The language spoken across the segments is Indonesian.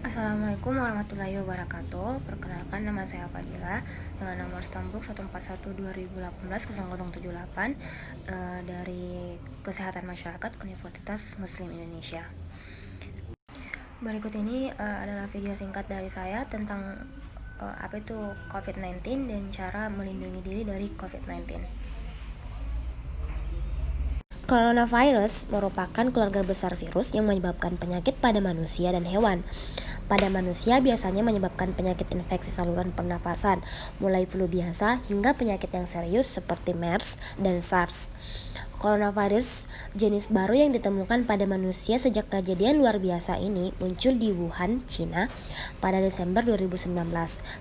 Assalamualaikum warahmatullahi wabarakatuh. Perkenalkan, nama saya Fadila dengan nomor stambuk 141-2018-0078 dari Kesehatan Masyarakat Universitas Muslim Indonesia. Berikut ini adalah video singkat dari saya tentang apa itu COVID-19 dan cara melindungi diri dari COVID-19. Coronavirus merupakan keluarga besar virus yang menyebabkan penyakit pada manusia dan hewan. Pada manusia biasanya menyebabkan penyakit infeksi saluran pernafasan, mulai flu biasa hingga penyakit yang serius seperti MERS dan SARS. Coronavirus jenis baru yang ditemukan pada manusia sejak kejadian luar biasa ini muncul di Wuhan, China pada Desember 2019.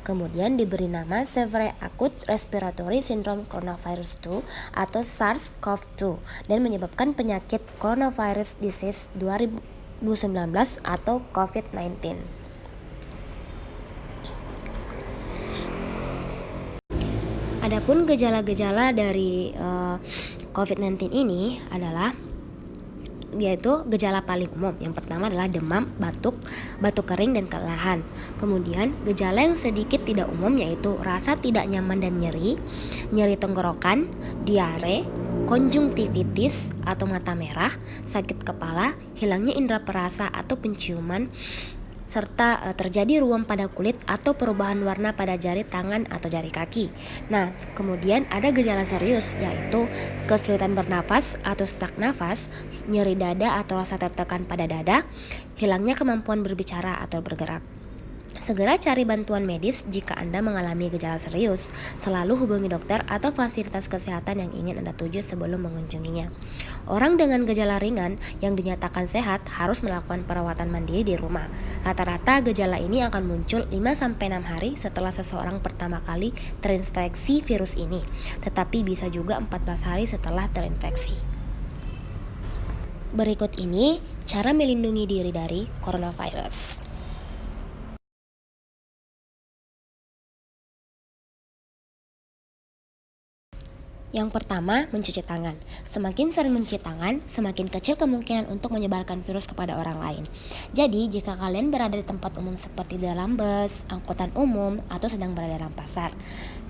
Kemudian diberi nama Severe Acute Respiratory Syndrome Coronavirus 2 atau SARS-CoV-2 dan menyebabkan penyakit Coronavirus Disease 2019 atau COVID-19. Adapun gejala-gejala dari COVID-19 ini adalah yaitu gejala paling umum. Yang pertama adalah demam, batuk kering dan kelelahan. Kemudian gejala yang sedikit tidak umum yaitu rasa tidak nyaman dan nyeri tenggorokan, diare, konjungtivitis atau mata merah, sakit kepala, hilangnya indera perasa atau penciuman, serta terjadi ruam pada kulit atau perubahan warna pada jari tangan atau jari kaki. Nah, kemudian ada gejala serius yaitu kesulitan bernapas atau sesak nafas, nyeri dada atau rasa tertekan pada dada, hilangnya kemampuan berbicara atau bergerak. Segera cari bantuan medis jika Anda mengalami gejala serius. Selalu hubungi dokter atau fasilitas kesehatan yang ingin Anda tuju sebelum mengunjunginya. Orang dengan gejala ringan yang dinyatakan sehat harus melakukan perawatan mandiri di rumah. Rata-rata gejala ini akan muncul 5-6 hari setelah seseorang pertama kali terinfeksi virus ini, tetapi bisa juga 14 hari setelah terinfeksi. Berikut ini cara melindungi diri dari coronavirus. Yang pertama, mencuci tangan. Semakin sering mencuci tangan, semakin kecil kemungkinan untuk menyebarkan virus kepada orang lain. Jadi, jika kalian berada di tempat umum seperti dalam bus, angkutan umum, atau sedang berada dalam pasar.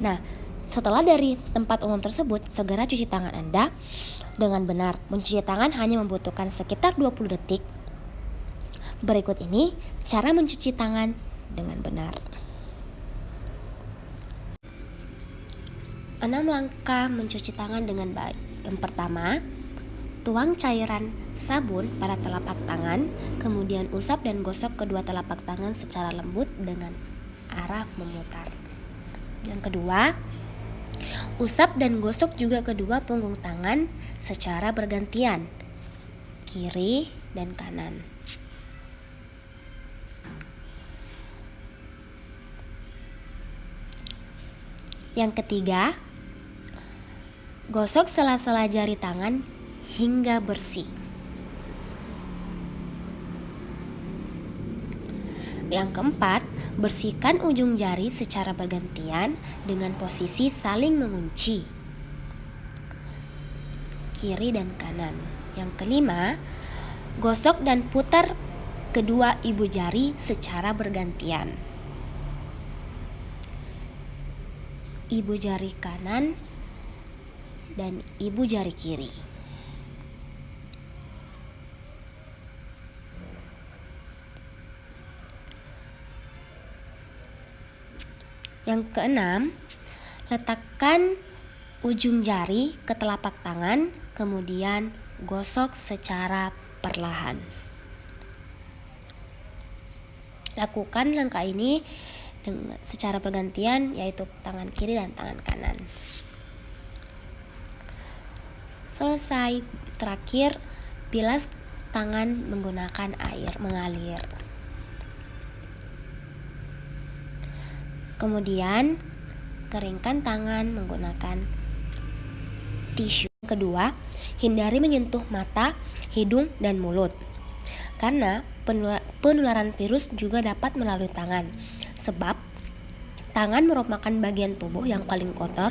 Nah, setelah dari tempat umum tersebut, segera cuci tangan Anda dengan benar. Mencuci tangan hanya membutuhkan sekitar 20 detik. Berikut ini cara mencuci tangan dengan benar. 6 langkah mencuci tangan dengan baik. Yang pertama, tuang cairan sabun pada telapak tangan, kemudian usap dan gosok kedua telapak tangan secara lembut dengan arah memutar. Yang kedua, usap dan gosok juga kedua punggung tangan secara bergantian, kiri dan kanan. Yang ketiga, gosok sela-sela jari tangan hingga bersih. Yang keempat, bersihkan ujung jari secara bergantian dengan posisi saling mengunci, kiri dan kanan. Yang kelima, gosok dan putar kedua ibu jari secara bergantian. Ibu jari kanan dan ibu jari kiri. Yang keenam, letakkan ujung jari ke telapak tangan, kemudian gosok secara perlahan. Lakukan langkah ini secara bergantian, yaitu tangan kiri dan tangan kanan. Selesai. Terakhir, bilas tangan menggunakan air mengalir. Kemudian, keringkan tangan menggunakan tisu. Kedua, hindari menyentuh mata, hidung, dan mulut. Karena penularan virus juga dapat melalui tangan. Sebab, tangan merupakan bagian tubuh yang paling kotor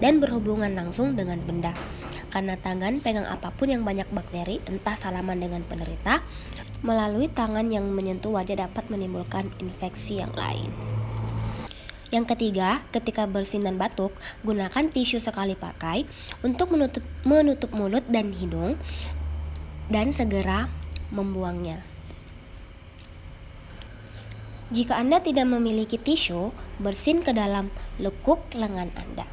dan berhubungan langsung dengan benda. karena tangan pegang apapun yang banyak bakteri, entah salaman dengan penderita, melalui tangan yang menyentuh wajah dapat menimbulkan infeksi yang lain. Yang ketiga, ketika bersin dan batuk, gunakan tisu sekali pakai untuk menutup mulut dan hidung dan segera membuangnya. Jika Anda tidak memiliki tisu, bersin ke dalam lekuk lengan Anda.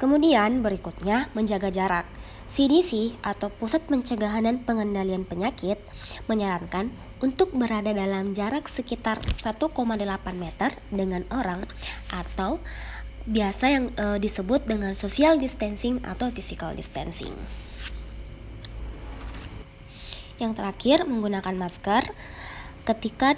Kemudian berikutnya, menjaga jarak. CDC atau Pusat Pencegahan dan Pengendalian Penyakit menyarankan untuk berada dalam jarak sekitar 1,8 meter dengan orang atau biasa yang disebut dengan social distancing atau physical distancing. Yang terakhir, menggunakan masker ketika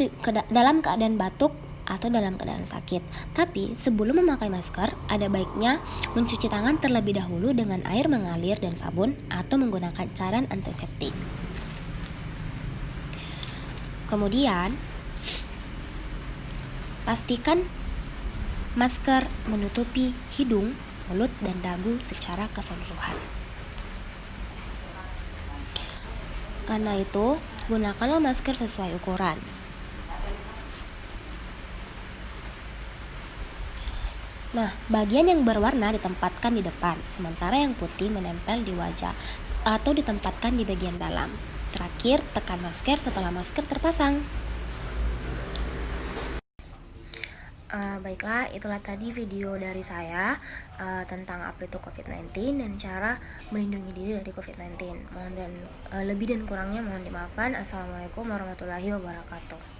dalam keadaan batuk atau dalam keadaan sakit. Tapi sebelum memakai masker, ada baiknya mencuci tangan terlebih dahulu dengan air mengalir dan sabun atau menggunakan cairan antiseptik. Kemudian, pastikan masker menutupi hidung, mulut, dan dagu secara keseluruhan. Karena itu, gunakanlah masker sesuai ukuran. Nah, bagian yang berwarna ditempatkan di depan, sementara yang putih menempel di wajah atau ditempatkan di bagian dalam. Terakhir, tekan masker setelah masker terpasang. Baiklah, itulah tadi video dari saya tentang apa itu COVID-19 dan cara melindungi diri dari COVID-19. Lebih dan kurangnya mohon dimaafkan. Assalamualaikum warahmatullahi wabarakatuh.